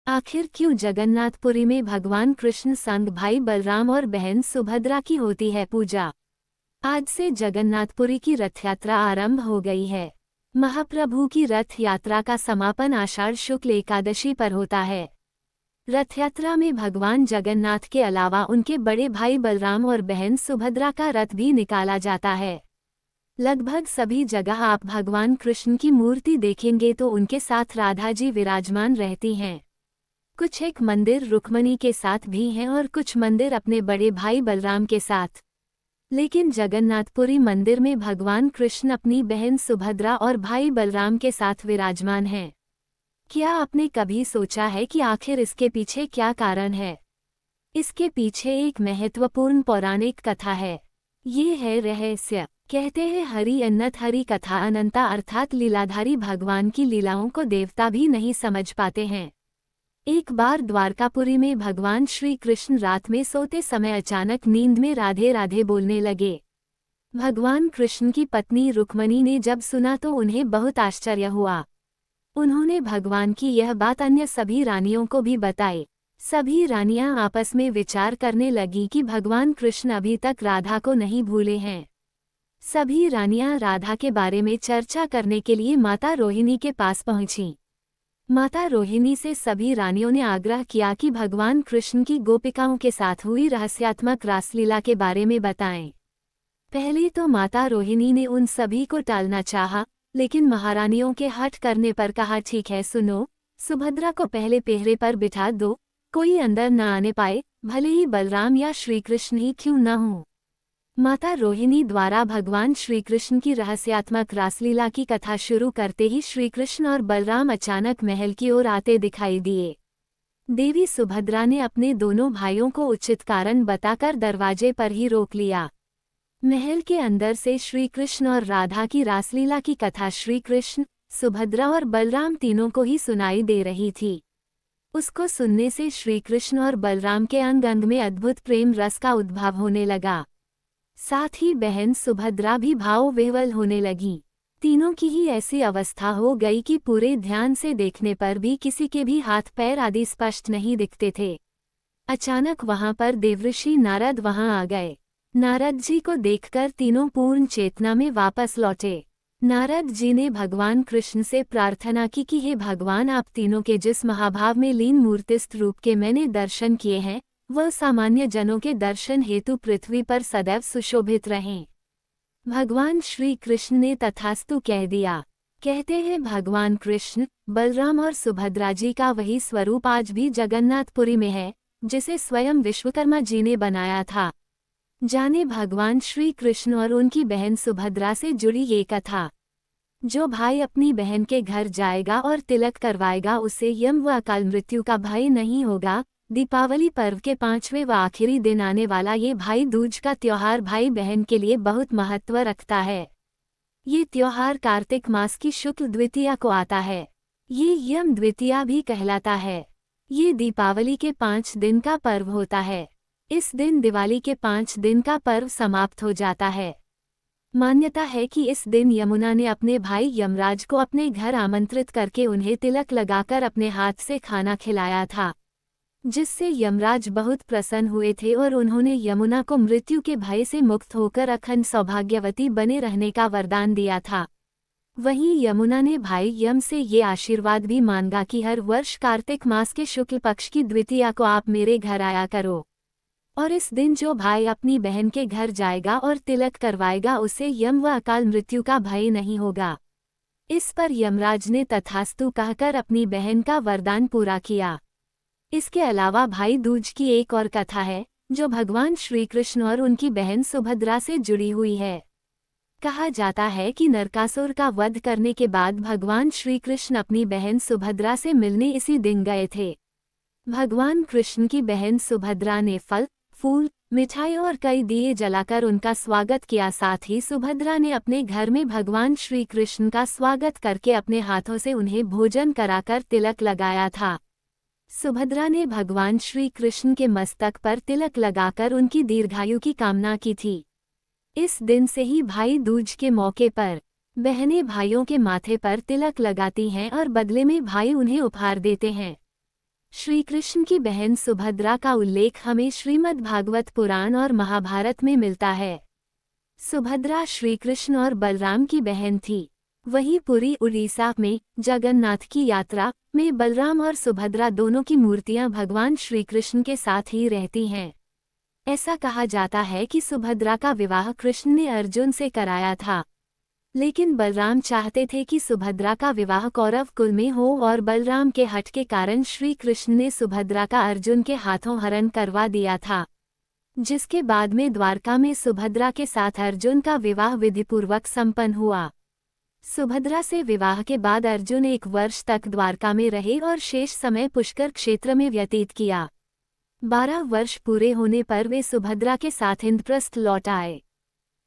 आखिर क्यों जगन्नाथपुरी में भगवान कृष्ण संग भाई बलराम और बहन सुभद्रा की होती है पूजा। आज से जगन्नाथपुरी की रथ यात्रा आरंभ हो गई है। महाप्रभु की रथ यात्रा का समापन आषाढ़ शुक्ल एकादशी पर होता है। रथ यात्रा में भगवान जगन्नाथ के अलावा उनके बड़े भाई बलराम और बहन सुभद्रा का रथ भी निकाला जाता है। लगभग सभी जगह आप भगवान कृष्ण की मूर्ति देखेंगे तो उनके साथ राधा जी विराजमान रहती हैं। कुछ एक मंदिर रुक्मणी के साथ भी हैं और कुछ मंदिर अपने बड़े भाई बलराम के साथ। लेकिन जगन्नाथपुरी मंदिर में भगवान कृष्ण अपनी बहन सुभद्रा और भाई बलराम के साथ विराजमान हैं। क्या आपने कभी सोचा है कि आखिर इसके पीछे क्या कारण है? इसके पीछे एक महत्वपूर्ण पौराणिक कथा है। ये है रहस्य। कहते हैं हरि अनंत हरि कथा अनंता, अर्थात लीलाधारी भगवान की लीलाओं को देवता भी नहीं समझ पाते हैं। एक बार द्वारकापुरी में भगवान श्री कृष्ण रात में सोते समय अचानक नींद में राधे राधे बोलने लगे। भगवान कृष्ण की पत्नी रुक्मणी ने जब सुना तो उन्हें बहुत आश्चर्य हुआ। उन्होंने भगवान की यह बात अन्य सभी रानियों को भी बताई। सभी रानियां आपस में विचार करने लगी कि भगवान कृष्ण अभी तक राधा को नहीं भूले हैं। सभी रानियां राधा के बारे में चर्चा करने के लिए माता रोहिणी के पास पहुंचीं। माता रोहिणी से सभी रानियों ने आग्रह किया कि भगवान कृष्ण की गोपिकाओं के साथ हुई रहस्यात्मक रासलीला के बारे में बताएं। पहले तो माता रोहिणी ने उन सभी को टालना चाहा, लेकिन महारानियों के हठ करने पर कहा, ठीक है सुनो, सुभद्रा को पहले पहरे पर बिठा दो, कोई अंदर न आने पाए, भले ही बलराम या श्रीकृष्ण ही क्यों न हों। माता रोहिणी द्वारा भगवान श्रीकृष्ण की रहस्यात्मक रासलीला की कथा शुरू करते ही श्रीकृष्ण और बलराम अचानक महल की ओर आते दिखाई दिए। देवी सुभद्रा ने अपने दोनों भाइयों को उचित कारण बताकर दरवाजे पर ही रोक लिया। महल के अंदर से श्रीकृष्ण और राधा की रासलीला की कथा श्रीकृष्ण, सुभद्रा और बलराम तीनों को ही सुनाई दे रही थी। उसको सुनने से श्रीकृष्ण और बलराम के अंग अंग में अद्भुत प्रेम रस का उद्भव होने लगा। साथ ही बहन सुभद्रा भी भाव विह्वल होने लगी। तीनों की ही ऐसी अवस्था हो गई कि पूरे ध्यान से देखने पर भी किसी के भी हाथ पैर आदि स्पष्ट नहीं दिखते थे। अचानक वहां पर देवऋषि नारद वहां आ गए। नारद जी को देखकर तीनों पूर्ण चेतना में वापस लौटे। नारद जी ने भगवान कृष्ण से प्रार्थना की कि हे भगवान, आप तीनों के जिस महाभाव में लीन मूर्तिस्थ रूप के मैंने दर्शन किए हैं, वह सामान्य जनों के दर्शन हेतु पृथ्वी पर सदैव सुशोभित रहें। भगवान श्री कृष्ण ने तथास्तु कह दिया। कहते हैं भगवान कृष्ण, बलराम और सुभद्रा जी का वही स्वरूप आज भी जगन्नाथपुरी में है, जिसे स्वयं विश्वकर्मा जी ने बनाया था। जाने भगवान श्री कृष्ण और उनकी बहन सुभद्रा से जुड़ी ये कथा। जो भाई अपनी बहन के घर जाएगा और तिलक करवाएगा उसे यम व अकाल मृत्यु का भय नहीं होगा। दीपावली पर्व के 5वें व आखिरी दिन आने वाला ये भाई दूज का त्योहार भाई बहन के लिए बहुत महत्व रखता है। ये त्योहार कार्तिक मास की शुक्ल द्वितीया को आता है। ये यम द्वितीया भी कहलाता है। ये दीपावली के 5 दिन का पर्व होता है। इस दिन दिवाली के 5 दिन का पर्व समाप्त हो जाता है। मान्यता है कि इस दिन यमुना ने अपने भाई यमराज को अपने घर आमंत्रित करके उन्हें तिलक लगाकर अपने हाथ से खाना खिलाया था, जिससे यमराज बहुत प्रसन्न हुए थे और उन्होंने यमुना को मृत्यु के भय से मुक्त होकर अखंड सौभाग्यवती बने रहने का वरदान दिया था। वहीं यमुना ने भाई यम से ये आशीर्वाद भी मांगा कि हर वर्ष कार्तिक मास के शुक्ल पक्ष की द्वितीया को आप मेरे घर आया करो, और इस दिन जो भाई अपनी बहन के घर जाएगा और तिलक करवाएगा उसे यम व अकाल मृत्यु का भय नहीं होगा। इस पर यमराज ने तथास्तु कहकर अपनी बहन का वरदान पूरा किया। इसके अलावा भाई दूज की एक और कथा है, जो भगवान श्रीकृष्ण और उनकी बहन सुभद्रा से जुड़ी हुई है। कहा जाता है कि नरकासुर का वध करने के बाद भगवान श्रीकृष्ण अपनी बहन सुभद्रा से मिलने इसी दिन गए थे। भगवान कृष्ण की बहन सुभद्रा ने फल, फूल, मिठाई और कई दिए जलाकर उनका स्वागत किया। साथ ही सुभद्रा ने अपने घर में भगवान श्री कृष्ण का स्वागत करके अपने हाथों से उन्हें भोजन कराकर तिलक लगाया था। सुभद्रा ने भगवान श्री कृष्ण के मस्तक पर तिलक लगाकर उनकी दीर्घायु की कामना की थी। इस दिन से ही भाई दूज के मौके पर बहनें भाइयों के माथे पर तिलक लगाती हैं और बदले में भाई उन्हें उपहार देते हैं। श्री कृष्ण की बहन सुभद्रा का उल्लेख हमें श्रीमद् भागवत पुराण और महाभारत में मिलता है। सुभद्रा श्री कृष्ण और बलराम की बहन थी। वहीं पुरी उड़ीसा में जगन्नाथ की यात्रा में बलराम और सुभद्रा दोनों की मूर्तियां भगवान श्री कृष्ण के साथ ही रहती हैं। ऐसा कहा जाता है कि सुभद्रा का विवाह कृष्ण ने अर्जुन से कराया था, लेकिन बलराम चाहते थे कि सुभद्रा का विवाह कौरव कुल में हो और बलराम के हठ के कारण श्री कृष्ण ने सुभद्रा का अर्जुन के हाथों हरण करवा दिया था, जिसके बाद में द्वारका में सुभद्रा के साथ अर्जुन का विवाह विधिपूर्वक संपन्न हुआ। सुभद्रा से विवाह के बाद अर्जुन 1 वर्ष तक द्वारका में रहे और शेष समय पुष्कर क्षेत्र में व्यतीत किया। 12 वर्ष पूरे होने पर वे सुभद्रा के साथ इंद्रप्रस्थ लौट आए।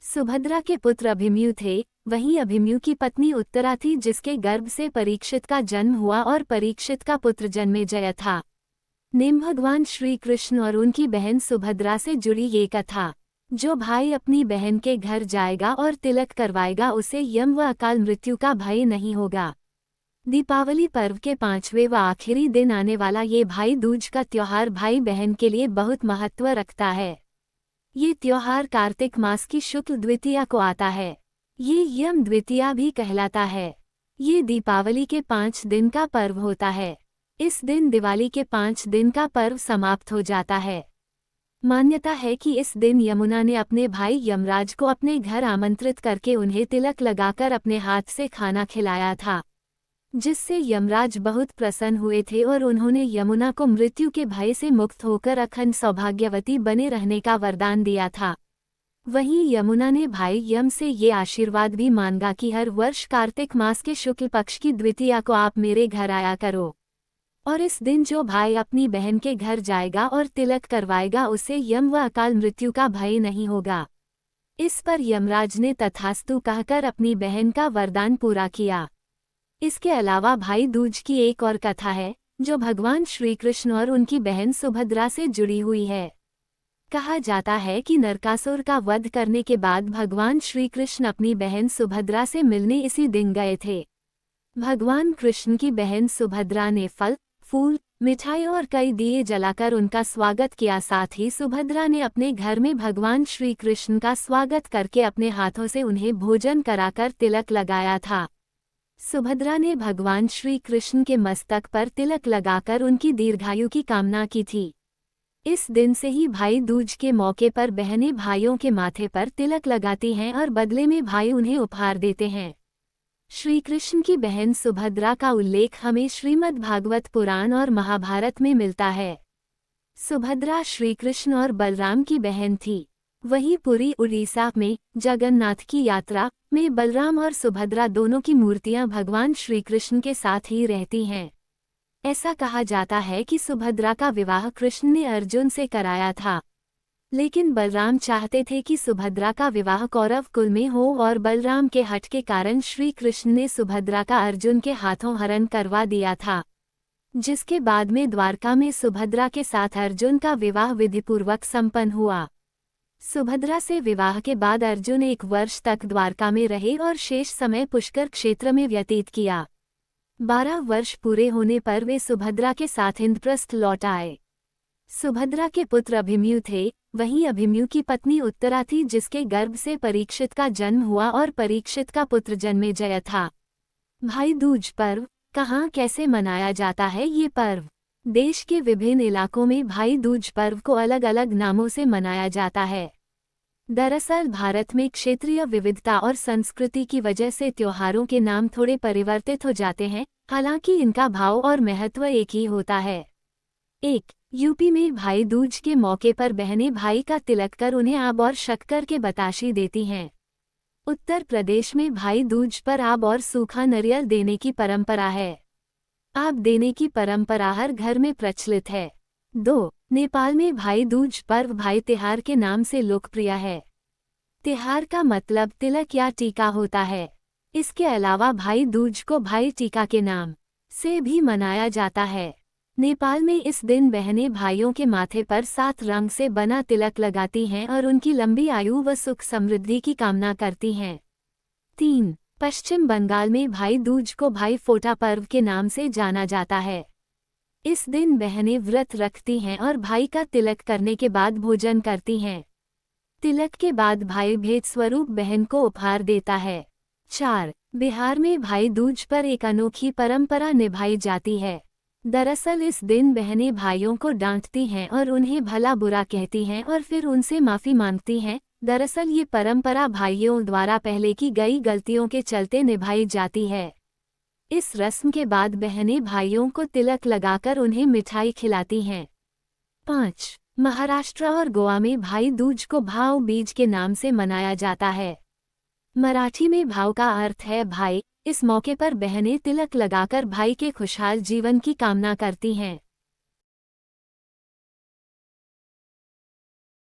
सुभद्रा के पुत्र अभिमन्यु थे। वहीं अभिमन्यु की पत्नी उत्तरा थी, जिसके गर्भ से परीक्षित का जन्म हुआ और परीक्षित का पुत्र जन्मेजय था। निम भगवान श्री कृष्ण और उनकी बहन सुभद्रा से जुड़ी ये कथा। जो भाई अपनी बहन के घर जाएगा और तिलक करवाएगा उसे यम व अकाल मृत्यु का भय नहीं होगा। दीपावली पर्व के 5वें व आखिरी दिन आने वाला ये भाई दूज का त्योहार भाई बहन के लिए बहुत महत्व रखता है। ये त्योहार कार्तिक मास की शुक्ल द्वितीया को आता है। ये यम द्वितीया भी कहलाता है। ये दीपावली के 5 दिन का पर्व होता है। इस दिन दिवाली के 5 दिन का पर्व समाप्त हो जाता है। मान्यता है कि इस दिन यमुना ने अपने भाई यमराज को अपने घर आमंत्रित करके उन्हें तिलक लगाकर अपने हाथ से खाना खिलाया था, जिससे यमराज बहुत प्रसन्न हुए थे और उन्होंने यमुना को मृत्यु के भय से मुक्त होकर अखंड सौभाग्यवती बने रहने का वरदान दिया था। वहीं यमुना ने भाई यम से ये आशीर्वाद भी मांगा कि हर वर्ष कार्तिक मास के शुक्ल पक्ष की द्वितीया को आप मेरे घर आया करो, और इस दिन जो भाई अपनी बहन के घर जाएगा और तिलक करवाएगा उसे यम व अकाल मृत्यु का भय नहीं होगा। इस पर यमराज ने तथास्तु कहकर अपनी बहन का वरदान पूरा किया। इसके अलावा भाई दूज की एक और कथा है, जो भगवान श्री कृष्ण और उनकी बहन सुभद्रा से जुड़ी हुई है। कहा जाता है कि नरकासुर का वध करने के बाद भगवान श्री कृष्ण अपनी बहन सुभद्रा से मिलने इसी दिन गए थे। भगवान कृष्ण की बहन सुभद्रा ने फल, फूल, मिठाई और कई दिए जलाकर उनका स्वागत किया। साथ ही सुभद्रा ने अपने घर में भगवान श्री कृष्ण का स्वागत करके अपने हाथों से उन्हें भोजन कराकर तिलक लगाया था। सुभद्रा ने भगवान श्री कृष्ण के मस्तक पर तिलक लगाकर उनकी दीर्घायु की कामना की थी। इस दिन से ही भाई दूज के मौके पर बहनें भाइयों के माथे पर तिलक लगाती हैं और बदले में भाई उन्हें उपहार देते हैं। श्री कृष्ण की बहन सुभद्रा का उल्लेख हमें श्रीमद् भागवत पुराण और महाभारत में मिलता है। सुभद्रा श्री कृष्ण और बलराम की बहन थी। वहीं पुरी उड़ीसा में जगन्नाथ की यात्रा में बलराम और सुभद्रा दोनों की मूर्तियां भगवान श्री कृष्ण के साथ ही रहती हैं। ऐसा कहा जाता है कि सुभद्रा का विवाह कृष्ण ने अर्जुन से कराया था, लेकिन बलराम चाहते थे कि सुभद्रा का विवाह कौरव कुल में हो और बलराम के हठ के कारण श्री कृष्ण ने सुभद्रा का अर्जुन के हाथों हरण करवा दिया था, जिसके बाद में द्वारका में सुभद्रा के साथ अर्जुन का विवाह विधिपूर्वक संपन्न हुआ। सुभद्रा से विवाह के बाद अर्जुन 1 वर्ष तक द्वारका में रहे और शेष समय पुष्कर क्षेत्र में व्यतीत किया। 12 वर्ष पूरे होने पर वे सुभद्रा के साथ इंद्रप्रस्थ लौट आए। सुभद्रा के पुत्र अभिमन्यु थे। वहीं अभिमन्यु की पत्नी उत्तरा थी, जिसके गर्भ से परीक्षित का जन्म हुआ और परीक्षित का पुत्र जन्मेजय था। भाई दूज पर्व कहाँ कैसे मनाया जाता है? ये पर्व देश के विभिन्न इलाकों में भाई दूज पर्व को अलग अलग नामों से मनाया जाता है। दरअसल भारत में क्षेत्रीय विविधता और संस्कृति की वजह से त्योहारों के नाम थोड़े परिवर्तित हो जाते हैं, हालांकि इनका भाव और महत्व एक ही होता है। 1. यूपी में भाई दूज के मौके पर बहनें भाई का तिलक कर उन्हें आब और शक्कर के बताशे देती हैं। उत्तर प्रदेश में भाई दूज पर आब और सूखा नारियल देने की परंपरा है। आब देने की परंपरा हर घर में प्रचलित है। 2. नेपाल में भाई दूज पर्व भाई तिहार के नाम से लोकप्रिय है। तिहार का मतलब तिलक या टीका होता है। इसके अलावा भाई दूज को भाई टीका के नाम से भी मनाया जाता है। नेपाल में इस दिन बहनें भाइयों के माथे पर 7 रंग से बना तिलक लगाती हैं और उनकी लंबी आयु व सुख समृद्धि की कामना करती हैं। 3. पश्चिम बंगाल में भाई दूज को भाई फोटा पर्व के नाम से जाना जाता है। इस दिन बहनें व्रत रखती हैं और भाई का तिलक करने के बाद भोजन करती हैं। तिलक के बाद भाई भेंट स्वरूप बहन को उपहार देता है। 4. बिहार में भाई दूज पर एक अनोखी परंपरा निभाई जाती है। दरअसल इस दिन बहनें भाइयों को डांटती हैं और उन्हें भला बुरा कहती हैं और फिर उनसे माफ़ी मांगती हैं। दरअसल ये परंपरा भाइयों द्वारा पहले की गई गलतियों के चलते निभाई जाती है। इस रस्म के बाद बहनें भाइयों को तिलक लगाकर उन्हें मिठाई खिलाती हैं। 5. महाराष्ट्र और गोवा में भाई दूज को भाव बीज के नाम से मनाया जाता है। मराठी में भाव का अर्थ है भाई। इस मौके पर बहनें तिलक लगाकर भाई के खुशहाल जीवन की कामना करती हैं।